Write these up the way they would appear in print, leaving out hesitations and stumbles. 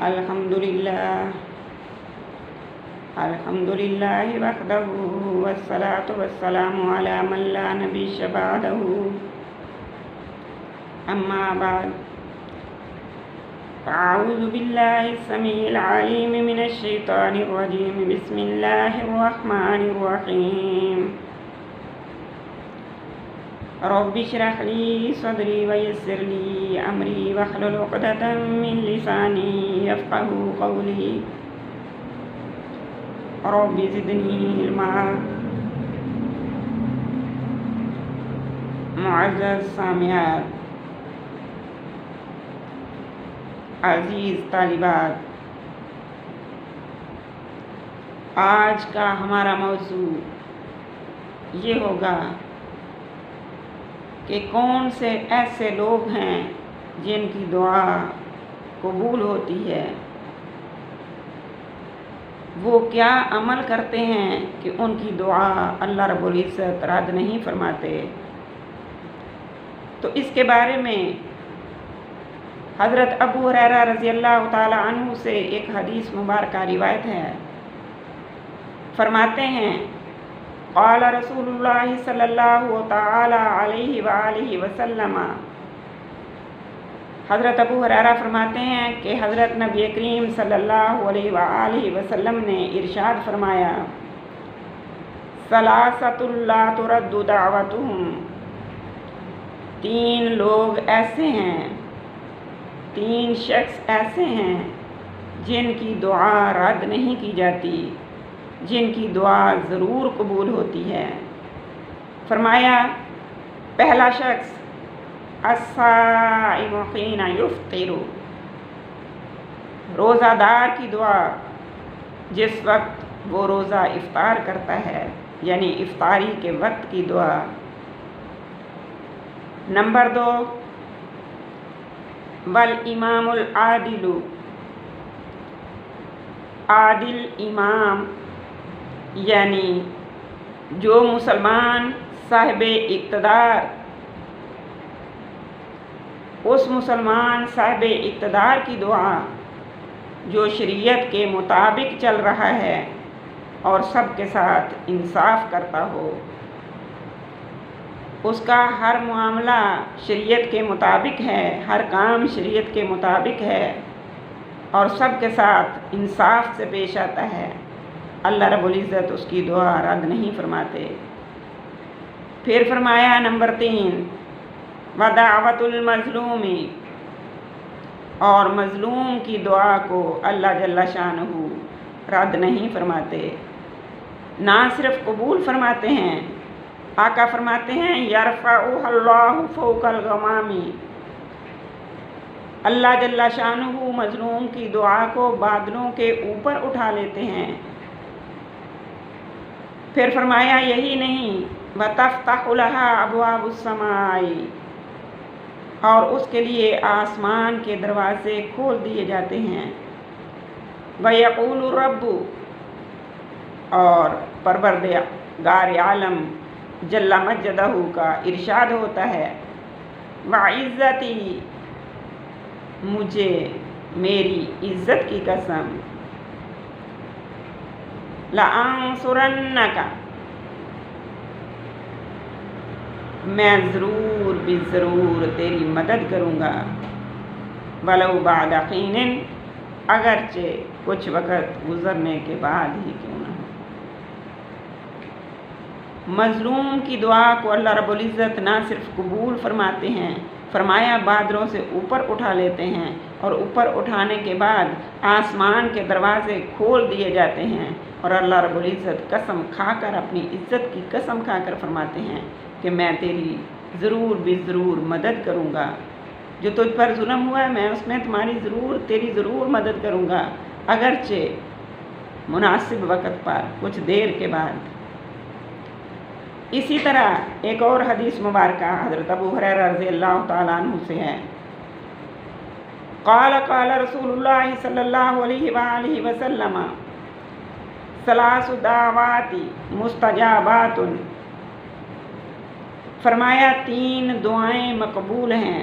الحمدللہ وحدہ والصلاة والسلام علی من لا نبی بعدہ اما بعد اعوذ باللہ السمیع العلیم من الشیطان الرجیم بسم اللہ الرحمن الرحیم رب اشرح لی صدری ویسر لی امری واحلل عقدۃ من لسانی یفقہوا قولی رب زدنی علما۔ معزز سامعات، عزیز طالبات، آج کا ہمارا موضوع یہ ہوگا کہ کون سے ایسے لوگ ہیں جن کی دعا قبول ہوتی ہے، وہ کیا عمل کرتے ہیں کہ ان کی دعا اللہ رب العزت رد نہیں فرماتے۔ تو اس کے بارے میں حضرت ابو ہریرہ رضی اللہ تعالی عنہ سے ایک حدیث مبارکہ روایت ہے۔ فرماتے ہیں قال رسول اللہ صلی اللہ تعالی علیہ وآلہ وسلم، حضرت ابو ہریرہ فرماتے ہیں کہ حضرت نبی کریم صلی اللہ علیہ وآلہ وسلم نے ارشاد فرمایا، ثلاثۃ لا ترد دعوتہم، تین لوگ ایسے ہیں، تین شخص ایسے ہیں جن کی دعا رد نہیں کی جاتی، جن کی دعا ضرور قبول ہوتی ہے۔ فرمایا پہلا شخص الصائم حین یفطر، روزہ دار کی دعا جس وقت وہ روزہ افطار کرتا ہے، یعنی افطاری کے وقت کی دعا۔ نمبر 2 والامام العادل، عادل امام یعنی جو مسلمان صاحب اقتدار، اس مسلمان صاحب اقتدار کی دعا جو شریعت کے مطابق چل رہا ہے اور سب کے ساتھ انصاف کرتا ہو، اس کا ہر معاملہ شریعت کے مطابق ہے، ہر کام شریعت کے مطابق ہے اور سب کے ساتھ انصاف سے پیش آتا ہے، اللہ رب العزت اس کی دعا رد نہیں فرماتے۔ پھر فرمایا نمبر 3 ودعوت المظلوم، اور مظلوم کی دعا کو اللہ جل شانہ رد نہیں فرماتے، نہ صرف قبول فرماتے ہیں، آقا فرماتے ہیں یرفعها اللہ فوق الغمام، اللہ جل شانہ مظلوم کی دعا کو بادلوں کے اوپر اٹھا لیتے ہیں۔ پھر فرمایا یہی نہیں وتفتح لها ابواب السماء، اور اس کے لیے آسمان کے دروازے کھول دیے جاتے ہیں۔ وَيَقُولُ الرَّبُّ، اور پروردگار عالم جل مجدہ کا ارشاد ہوتا ہے وَعِزَّتِي، مجھے میری عزت کی قسم، لَأَنصُرَنَّكَ، میں ضرور بھی ضرور تیری مدد کروں گا، وَلَوْ بَعْدَ حِینٍ، اگرچہ کچھ وقت گزرنے کے بعد ہی کیوں نہ ہو۔ مظلوم کی دعا کو اللہ رب العزت نہ صرف قبول فرماتے ہیں، فرمایا بادلوں سے اوپر اٹھا لیتے ہیں، اور اوپر اٹھانے کے بعد آسمان کے دروازے کھول دیے جاتے ہیں، اور اللہ رب العزت قسم کھا کر، اپنی عزت کی قسم کھا کر فرماتے ہیں کہ میں تیری ضرور بھی ضرور مدد کروں گا، جو تجھ پر ظلم ہوا ہے میں اس میں تیری ضرور مدد کروں گا، اگرچہ مناسب وقت پر کچھ دیر کے بعد۔ اسی طرح ایک اور حدیث مبارکہ حضرت ابو ہریرہ رضی اللہ تعالیٰ عنہ سے ہے، قال رسول اللہ صلی اللہ علیہ وآلہ وسلم ثلاث دعوات مستجابات، فرمایا 3 دعائیں مقبول ہیں،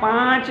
5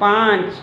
5,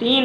3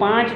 5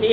li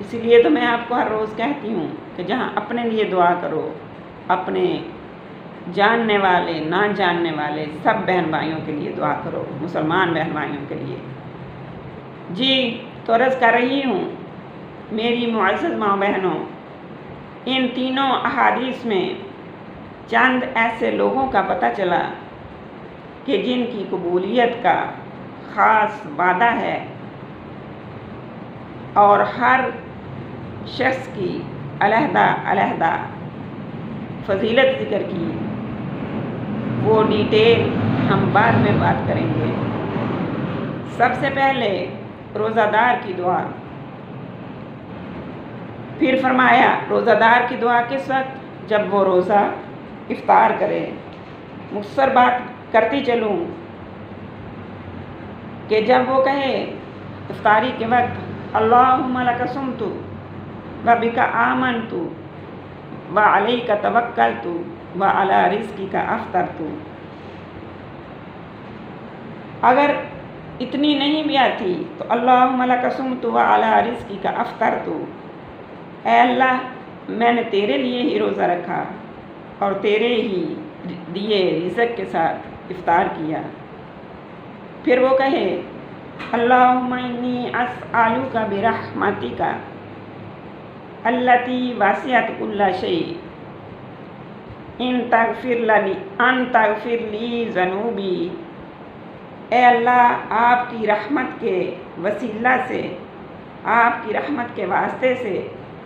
اسی لیے تو میں آپ کو ہر روز کہتی ہوں کہ جہاں اپنے لیے دعا کرو، اپنے جاننے والے نہ جاننے والے سب بہن بھائیوں کے لیے دعا کرو، مسلمان بہن بھائیوں کے لیے۔ جی تو عرض کر رہی ہوں میری معزز ماں بہنوں، ان تینوں احادیث میں چند ایسے لوگوں کا پتہ چلا کہ جن کی قبولیت کا خاص وعدہ ہے، اور ہر شخص کی علیحدہ علیحدہ فضیلت ذکر کی، وہ ڈیٹیل ہم بعد میں بات کریں گے۔ سب سے پہلے روزہ دار کی دعا، پھر فرمایا روزہ دار کی دعا کس وقت؟ جب وہ روزہ افطار کرے۔ مختصر بات کرتی چلوں کہ جب وہ کہے افطاری کے وقت اللہم لک صمت وبک آمنت وعلیک توکلت وعلی رزقک افطرت، اگر اتنی نہیں بھی آتی تو اللہم لک صمت وعلی رزقک افطرت، اے اللہ میں نے تیرے لیے ہی روزہ رکھا اور تیرے ہی دیے رزق کے ساتھ افطار کیا۔ پھر وہ کہے اللہم انی اسألک برحمتک التی وسعت کل شیء ان تغفر لی ذنوبی، اے اللہ آپ کی رحمت کے وسیلہ سے، آپ کی رحمت کے واسطے سے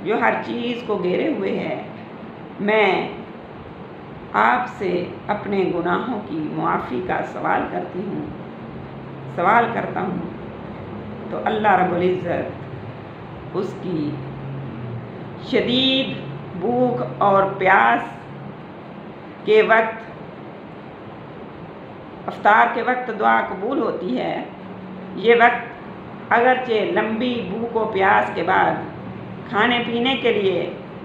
جو ہر چیز کو گھیرے ہوئے ہے، میں آپ سے اپنے گناہوں کی معافی کا سوال کرتا ہوں۔ تو اللہ رب العزت اس کی شدید بھوک اور پیاس کے وقت، افطار کے وقت دعا قبول ہوتی ہے۔ یہ وقت اگرچہ لمبی بھوک و پیاس کے بعد کھانے پینے کے لیے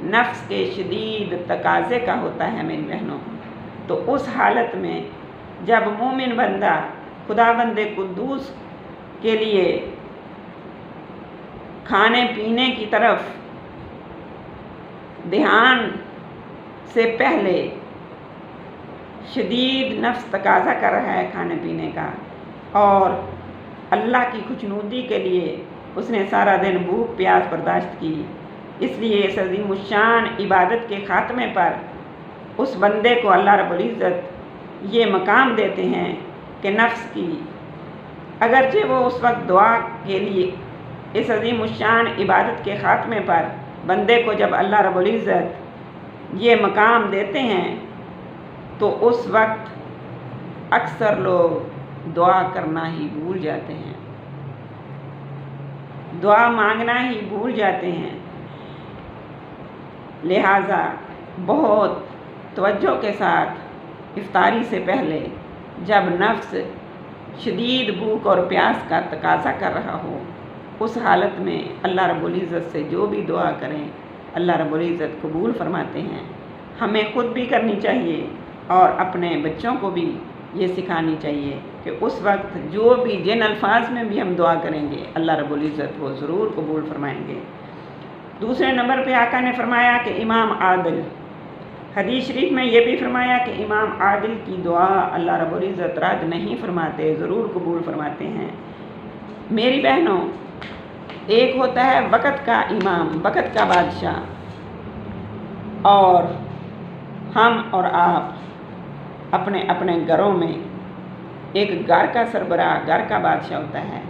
نفس کے شدید تقاضے کا ہوتا ہے میری بہنوں، تو اس حالت میں جب مومن بندہ خداوند قدوس کے لیے کھانے پینے کی طرف دھیان سے پہلے شدید نفس تقاضا کر رہا ہے کھانے پینے کا، اور اللہ کی خوشنودی کے لیے اس نے سارا دن بھوک پیاس برداشت کی، اس لیے اس عظیم الشان عبادت کے خاتمے پر اس بندے کو اللہ رب العزت یہ مقام دیتے ہیں کہ نفس کی، اگرچہ وہ اس وقت دعا کے لیے اس عظیم الشان عبادت کے خاتمے پر بندے کو جب اللہ رب العزت یہ مقام دیتے ہیں تو اس وقت اکثر لوگ دعا کرنا ہی بھول جاتے ہیں، دعا مانگنا ہی بھول جاتے ہیں۔ لہٰذا بہت توجہ کے ساتھ افطاری سے پہلے جب نفس شدید بھوک اور پیاس کا تقاضا کر رہا ہو، اس حالت میں اللہ رب العزت سے جو بھی دعا کریں اللہ رب العزت قبول فرماتے ہیں۔ ہمیں خود بھی کرنی چاہیے اور اپنے بچوں کو بھی یہ سکھانی چاہیے کہ اس وقت جو بھی جن الفاظ میں بھی ہم دعا کریں گے اللہ رب العزت وہ ضرور قبول فرمائیں گے۔ دوسرے نمبر پہ آقا نے فرمایا کہ امام عادل، حدیث شریف میں یہ بھی فرمایا کہ امام عادل کی دعا اللہ رب العزت رد نہیں فرماتے، ضرور قبول فرماتے ہیں۔ میری بہنوں، ایک ہوتا ہے وقت کا امام، وقت کا بادشاہ، اور ہم اور آپ اپنے اپنے گھروں میں ایک گھر کا سربراہ، گھر کا بادشاہ ہوتا ہے۔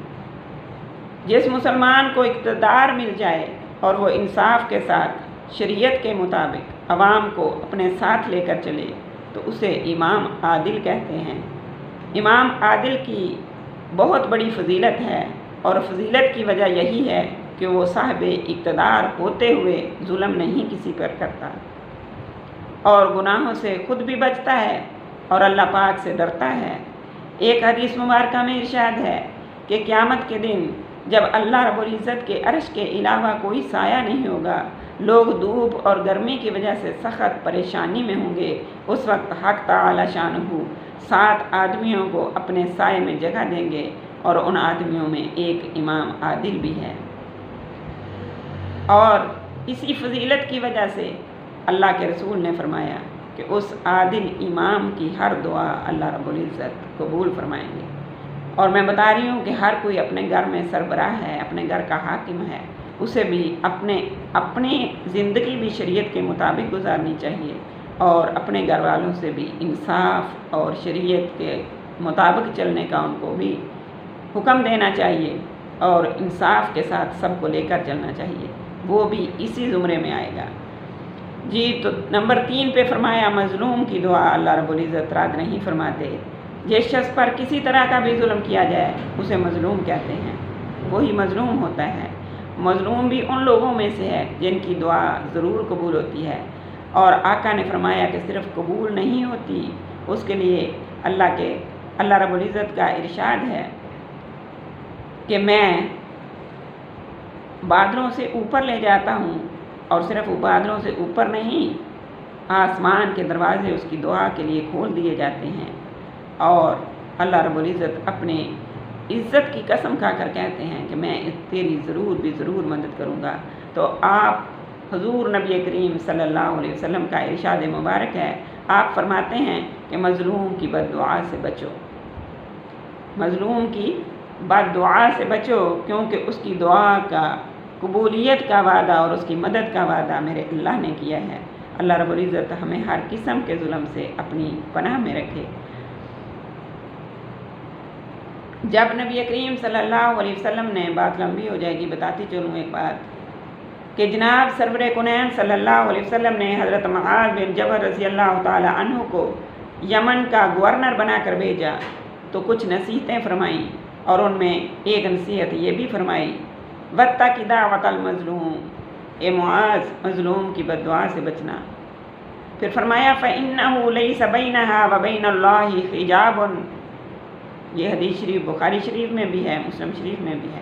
جس مسلمان کو اقتدار مل جائے اور وہ انصاف کے ساتھ شریعت کے مطابق عوام کو اپنے ساتھ لے کر چلے تو اسے امام عادل کہتے ہیں۔ امام عادل کی بہت بڑی فضیلت ہے، اور فضیلت کی وجہ یہی ہے کہ وہ صاحب اقتدار ہوتے ہوئے ظلم نہیں کسی پر کرتا، اور گناہوں سے خود بھی بچتا ہے اور اللہ پاک سے ڈرتا ہے۔ ایک حدیث مبارکہ میں ارشاد ہے کہ قیامت کے دن جب اللہ رب العزت کے عرش کے علاوہ کوئی سایہ نہیں ہوگا، لوگ دھوپ اور گرمی کی وجہ سے سخت پریشانی میں ہوں گے، اس وقت حق تعالی شانہ 7 آدمیوں کو اپنے سائے میں جگہ دیں گے، اور ان آدمیوں میں ایک امام عادل بھی ہے۔ اور اسی فضیلت کی وجہ سے اللہ کے رسول نے فرمایا کہ اس عادل امام کی ہر دعا اللہ رب العزت قبول فرمائیں گے۔ اور میں بتا رہی ہوں کہ ہر کوئی اپنے گھر میں سربراہ ہے، اپنے گھر کا حاکم ہے، اسے بھی اپنی زندگی بھی شریعت کے مطابق گزارنی چاہیے، اور اپنے گھر والوں سے بھی انصاف اور شریعت کے مطابق چلنے کا ان کو بھی حکم دینا چاہیے، اور انصاف کے ساتھ سب کو لے کر چلنا چاہیے، وہ بھی اسی زمرے میں آئے گا۔ جی تو نمبر 3 پہ فرمایا مظلوم کی دعا اللہ رب العزت رد نہیں فرماتے۔ جس شخص پر کسی طرح کا بھی ظلم کیا جائے اسے مظلوم کہتے ہیں، وہی مظلوم ہوتا ہے۔ مظلوم بھی ان لوگوں میں سے ہے جن کی دعا ضرور قبول ہوتی ہے، اور آقا نے فرمایا کہ صرف قبول نہیں ہوتی، اس کے لیے اللہ رب العزت کا ارشاد ہے کہ میں بادلوں سے اوپر لے جاتا ہوں، اور صرف بادلوں سے اوپر نہیں، آسمان کے دروازے اس کی دعا کے لیے کھول دیے جاتے ہیں، اور اللہ رب العزت اپنے عزت کی قسم کھا کر کہتے ہیں کہ میں تیری ضرور مدد کروں گا۔ تو آپ حضور نبی کریم صلی اللہ علیہ وسلم کا ارشاد مبارک ہے، آپ فرماتے ہیں کہ مظلوم کی بد دعا سے بچو، مظلوم کی بد دعا سے بچو، کیونکہ اس کی دعا کا قبولیت کا وعدہ اور اس کی مدد کا وعدہ میرے اللہ نے کیا ہے۔ اللہ رب العزت ہمیں ہر قسم کے ظلم سے اپنی پناہ میں رکھے۔ جب نبی کریم صلی اللہ علیہ وسلم نے، بات لمبی ہو جائے گی بتاتی چلوں ایک بات، کہ جناب سرور کونین صلی اللہ علیہ وسلم نے حضرت معاذ بن جبل رضی اللہ تعالی عنہ کو یمن کا گورنر بنا کر بھیجا، تو کچھ نصیحتیں فرمائیں، اور ان میں ایک نصیحت یہ بھی فرمائی، وَاتَّقِ دَعْوَةَ الْمَظْلُومِ، اے معاذ مظلوم کی بد دعا سے بچنا۔ پھر فرمایا فَإِنَّهُ لَيْسَ بَيْنَهَا وَبَيْنَ اللَّهِ حِجَابٌ، یہ حدیث شریف بخاری شریف میں بھی ہے، مسلم شریف میں بھی ہے۔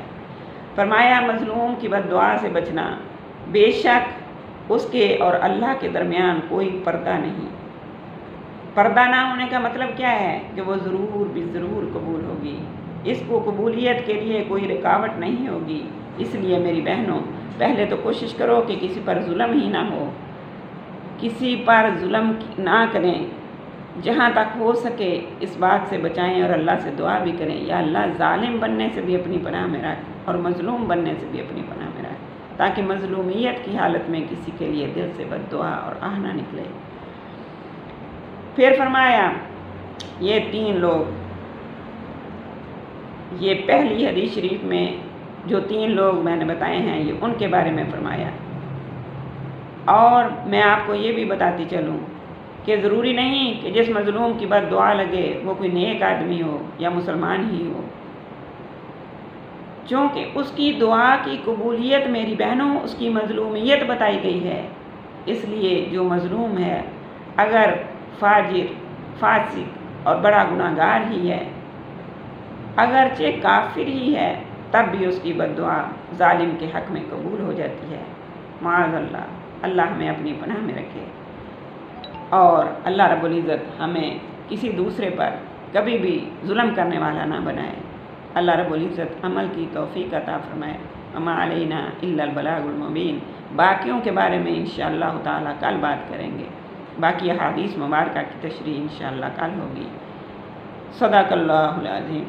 فرمایا مظلوم کی بد دعا سے بچنا، بے شک اس کے اور اللہ کے درمیان کوئی پردہ نہیں۔ پردہ نہ ہونے کا مطلب کیا ہے؟ کہ وہ ضرور قبول ہوگی، اس کو قبولیت کے لیے کوئی رکاوٹ نہیں ہوگی۔ اس لیے میری بہنوں، پہلے تو کوشش کرو کہ کسی پر ظلم ہی نہ ہو، کسی پر ظلم نہ کریں، جہاں تک ہو سکے اس بات سے بچائیں، اور اللہ سے دعا بھی کریں، یا اللہ ظالم بننے سے بھی اپنی پناہ میں رکھ، اور مظلوم بننے سے بھی اپنی پناہ میں رکھ، تاکہ مظلومیت کی حالت میں کسی کے لیے دل سے بد دعا اور آہ نہ نکلے۔ پھر فرمایا یہ 3 لوگ، یہ پہلی حدیث شریف میں جو 3 لوگ میں نے بتائے ہیں، یہ ان کے بارے میں فرمایا۔ اور میں آپ کو یہ بھی بتاتی چلوں کہ ضروری نہیں کہ جس مظلوم کی بد دعا لگے وہ کوئی نیک آدمی ہو یا مسلمان ہی ہو، چونکہ اس کی دعا کی قبولیت میری بہنوں اس کی مظلومیت بتائی گئی ہے۔ اس لیے جو مظلوم ہے اگر فاجر، فاسق اور بڑا گناہ گار ہی ہے، اگرچہ کافر ہی ہے، تب بھی اس کی بد دعا ظالم کے حق میں قبول ہو جاتی ہے۔ معاذ اللہ ہمیں اپنی پناہ میں رکھے، اور اللہ رب العزت ہمیں کسی دوسرے پر کبھی بھی ظلم کرنے والا نہ بنائے۔ اللہ رب العزت عمل کی توفیق عطا فرمائے۔ وما علینا الا البلاغ المبین۔ باقیوں کے بارے میں انشاءاللہ تعالی کل بات کریں گے، باقی احادیث مبارکہ کی تشریح انشاءاللہ کل ہوگی۔ صدق اللہ العظیم۔